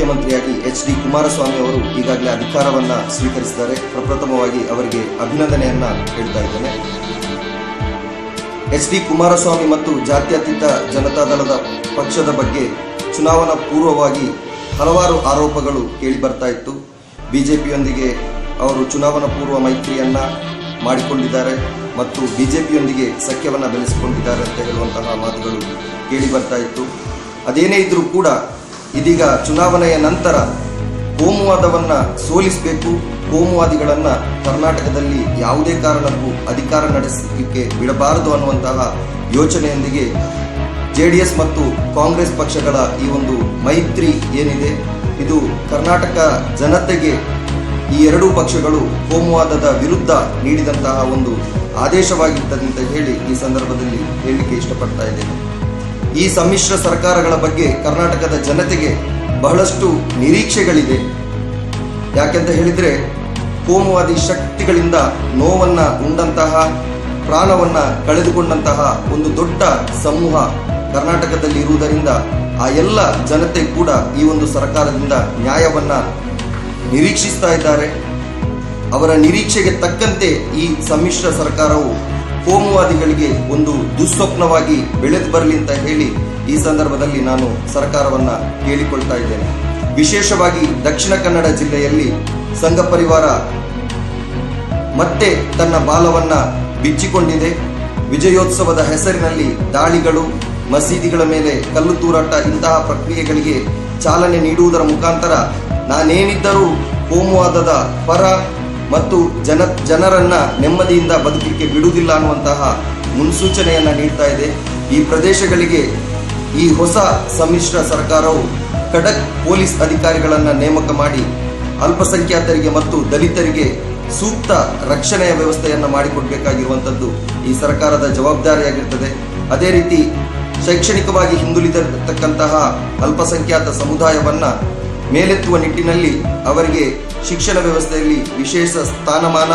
ಮುಖ್ಯಮಂತ್ರಿಯಾಗಿ ಎಚ್.ಡಿ. ಕುಮಾರಸ್ವಾಮಿ ಅವರು ಈಗಾಗಲೇ ಅಧಿಕಾರವನ್ನು ಸ್ವೀಕರಿಸಿದ್ದಾರೆ. ಪ್ರಪ್ರಥಮವಾಗಿ ಅವರಿಗೆ ಅಭಿನಂದನೆಯನ್ನ ಹೇಳ್ತಾ ಇದ್ದೇನೆ. ಎಚ್.ಡಿ. ಕುಮಾರಸ್ವಾಮಿ ಮತ್ತು ಜಾತ್ಯತೀತ ಜನತಾದಳದ ಪಕ್ಷದ ಬಗ್ಗೆ ಚುನಾವಣಾ ಪೂರ್ವವಾಗಿ ಹಲವಾರು ಆರೋಪಗಳು ಕೇಳಿ ಬರ್ತಾ ಇತ್ತು. ಬಿಜೆಪಿಯೊಂದಿಗೆ ಅವರು ಚುನಾವಣಾ ಪೂರ್ವ ಮೈತ್ರಿಯನ್ನ ಮಾಡಿಕೊಂಡಿದ್ದಾರೆ ಮತ್ತು ಬಿಜೆಪಿಯೊಂದಿಗೆ ಸಖ್ಯವನ್ನು ಬೆಳೆಸಿಕೊಂಡಿದ್ದಾರೆ ಅಂತ ಹೇಳುವಂತಹ ಮಾತುಗಳು ಕೇಳಿ ಬರ್ತಾ ಇತ್ತು. ಅದೇನೇ ಇದ್ರೂ ಕೂಡ ಇದೀಗ ಚುನಾವಣೆಯ ನಂತರ ಕೋಮುವಾದವನ್ನು ಸೋಲಿಸಬೇಕು, ಕೋಮುವಾದಿಗಳನ್ನು ಕರ್ನಾಟಕದಲ್ಲಿ ಯಾವುದೇ ಕಾರಣಕ್ಕೂ ಅಧಿಕಾರ ನಡೆಸಲಿಕ್ಕೆ ಬಿಡಬಾರದು ಅನ್ನುವಂತಹ ಯೋಚನೆಯೊಂದಿಗೆ JDS ಮತ್ತು ಕಾಂಗ್ರೆಸ್ ಪಕ್ಷಗಳ ಈ ಒಂದು ಮೈತ್ರಿ ಏನಿದೆ, ಇದು ಕರ್ನಾಟಕ ಜನತೆಗೆ ಈ ಎರಡೂ ಪಕ್ಷಗಳು ಕೋಮುವಾದದ ವಿರುದ್ಧ ನೀಡಿದಂತಹ ಒಂದು ಆದೇಶವಾಗಿರ್ತದೆ ಅಂತ ಹೇಳಿ ಈ ಸಂದರ್ಭದಲ್ಲಿ ಹೇಳಲಿಕ್ಕೆ ಇಷ್ಟಪಡ್ತಾ ಇದ್ದೇನೆ. ಈ ಸಮ್ಮಿಶ್ರ ಸರ್ಕಾರಗಳ ಬಗ್ಗೆ ಕರ್ನಾಟಕದ ಜನತೆಗೆ ಬಹಳಷ್ಟು ನಿರೀಕ್ಷೆಗಳಿದೆ. ಯಾಕೆಂತ ಹೇಳಿದ್ರೆ, ಕೋಮುವಾದಿ ಶಕ್ತಿಗಳಿಂದ ನೋವನ್ನ ಉಂಡಂತಹ, ಪ್ರಾಣವನ್ನ ಕಳೆದುಕೊಂಡಂತಹ ಒಂದು ದೊಡ್ಡ ಸಮೂಹ ಕರ್ನಾಟಕದಲ್ಲಿ ಇರುವುದರಿಂದ ಆ ಎಲ್ಲ ಜನತೆ ಕೂಡ ಈ ಒಂದು ಸರ್ಕಾರದಿಂದ ನ್ಯಾಯವನ್ನ ನಿರೀಕ್ಷಿಸ್ತಾ ಇದ್ದಾರೆ. ಅವರ ನಿರೀಕ್ಷೆಗೆ ತಕ್ಕಂತೆ ಈ ಸಮ್ಮಿಶ್ರ ಸರ್ಕಾರವು ಕೋಮುವಾದಿಗಳಿಗೆ ಒಂದು ದುಸ್ವಪ್ನವಾಗಿ ಬೆಳೆದು ಬರಲಿ ಅಂತ ಹೇಳಿ ಈ ಸಂದರ್ಭದಲ್ಲಿ ನಾನು ಸರ್ಕಾರವನ್ನ ಕೇಳಿಕೊಳ್ತಾ ಇದ್ದೇನೆ. ವಿಶೇಷವಾಗಿ ದಕ್ಷಿಣ ಕನ್ನಡ ಜಿಲ್ಲೆಯಲ್ಲಿ ಸಂಘ ಪರಿವಾರ ಮತ್ತೆ ತನ್ನ ಬಾಲವನ್ನ ಬಿಚ್ಚಿಕೊಂಡಿದೆ. ವಿಜಯೋತ್ಸವದ ಹೆಸರಿನಲ್ಲಿ ದಾಳಿಗಳು, ಮಸೀದಿಗಳ ಮೇಲೆ ಕಲ್ಲು ತೂರಾಟ, ಇಂತಹ ಪ್ರಕ್ರಿಯೆಗಳಿಗೆ ಚಾಲನೆ ನೀಡುವುದರ ಮುಖಾಂತರ ನಾನೇನಿದ್ದರೂ ಕೋಮುವಾದದ ಪರ ಮತ್ತು ಜನರನ್ನ ನೆಮ್ಮದಿಯಿಂದ ಬದುಕಲಿಕ್ಕೆ ಬಿಡುವುದಿಲ್ಲ ಅನ್ನುವಂತಹ ಮುನ್ಸೂಚನೆಯನ್ನ ನೀಡ್ತಾ ಇದೆ. ಈ ಪ್ರದೇಶಗಳಿಗೆ ಈ ಹೊಸ ಸಮ್ಮಿಶ್ರ ಸರ್ಕಾರವು ಖಡಕ್ ಪೊಲೀಸ್ ಅಧಿಕಾರಿಗಳನ್ನ ನೇಮಕ ಮಾಡಿ ಅಲ್ಪಸಂಖ್ಯಾತರಿಗೆ ಮತ್ತು ದಲಿತರಿಗೆ ಸೂಕ್ತ ರಕ್ಷಣೆಯ ವ್ಯವಸ್ಥೆಯನ್ನ ಮಾಡಿಕೊಡ್ಬೇಕಾಗಿರುವಂತದ್ದು ಈ ಸರ್ಕಾರದ ಜವಾಬ್ದಾರಿಯಾಗಿರ್ತದೆ. ಅದೇ ರೀತಿ ಶೈಕ್ಷಣಿಕವಾಗಿ ಹಿಂದುಳಿದಿರತಕ್ಕಂತಹ ಅಲ್ಪಸಂಖ್ಯಾತ ಸಮುದಾಯವನ್ನ ಮೇಲೆತ್ತುವ ನಿಟ್ಟಿನಲ್ಲಿ ಅವರಿಗೆ ಶಿಕ್ಷಣ ವ್ಯವಸ್ಥೆಯಲ್ಲಿ ವಿಶೇಷ ಸ್ಥಾನಮಾನ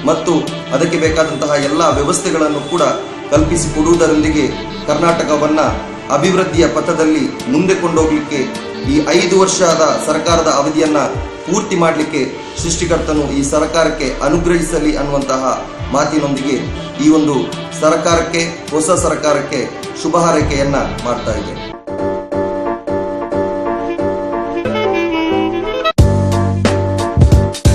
ಮತ್ತು ಅದಕ್ಕೆ ಬೇಕಾದಂತಹ ಎಲ್ಲ ವ್ಯವಸ್ಥೆಗಳನ್ನು ಕೂಡ ಕಲ್ಪಿಸಿಕೊಡುವುದರೊಂದಿಗೆ ಕರ್ನಾಟಕವನ್ನ ಅಭಿವೃದ್ಧಿಯ ಪಥದಲ್ಲಿ ಮುಂದೆ ಕೊಂಡೋಗ್ಲಿಕ್ಕೆ ಈ 5 ವರ್ಷದ ಸರ್ಕಾರದ ಅವಧಿಯನ್ನ ಪೂರ್ತಿ ಮಾಡಲಿಕ್ಕೆ ಸೃಷ್ಟಿಕರ್ತನು ಈ ಸರ್ಕಾರಕ್ಕೆ ಅನುಗ್ರಹಿಸಲಿ ಅನ್ನುವಂತಹ ಮಾತಿನೊಂದಿಗೆ ಈ ಒಂದು ಸರ್ಕಾರಕ್ಕೆ, ಹೊಸ ಸರ್ಕಾರಕ್ಕೆ ಶುಭ ಹಾರೈಕೆಯನ್ನ ಮಾಡ್ತಾ ಇದೆ.